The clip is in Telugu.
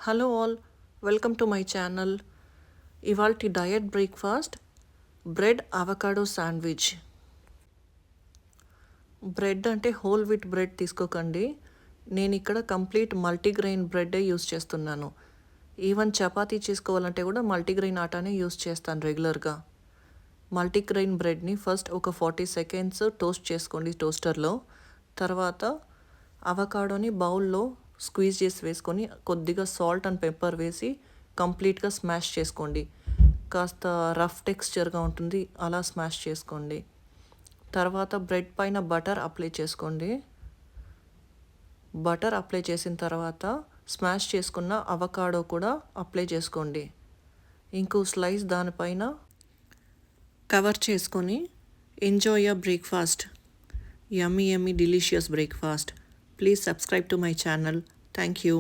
Hello all, welcome to my channel. ఇవాల్టి diet breakfast bread avocado sandwich. Bread అంటే హోల్ వీట్ బ్రెడ్ తీసుకోకండి. నేను ఇక్కడ కంప్లీట్ మల్టీగ్రెయిన్ బ్రెడ్డే యూస్ చేస్తున్నాను. ఈవెన్ చపాతీ చేసుకోవాలంటే కూడా మల్టీగ్రెయిన్ ఆటానే యూస్ చేస్తాను రెగ్యులర్గా. మల్టీగ్రెయిన్ బ్రెడ్ని ఫస్ట్ ఒక 40 సెకండ్స్ టోస్ట్ చేసుకోండి టోస్టర్లో. తర్వాత అవకాడోని బౌల్లో స్క్వీజ్ చేసి వేసుకొని కొద్దిగా సాల్ట్ అండ్ పెప్పర్ వేసి కంప్లీట్గా స్మాష్ చేసుకోండి. కాస్త రఫ్ టెక్స్చర్గా ఉంటుంది, అలా స్మాష్ చేసుకోండి. తర్వాత బ్రెడ్ పైన బటర్ అప్లై చేసుకోండి. బటర్ అప్లై చేసిన తర్వాత స్మాష్ చేసుకున్న అవకాడో కూడా అప్లై చేసుకోండి. ఇంకో స్లైస్ దానిపైన కవర్ చేసుకొని enjoy your breakfast. Yummy, delicious breakfast. Please subscribe to my channel. Thank you.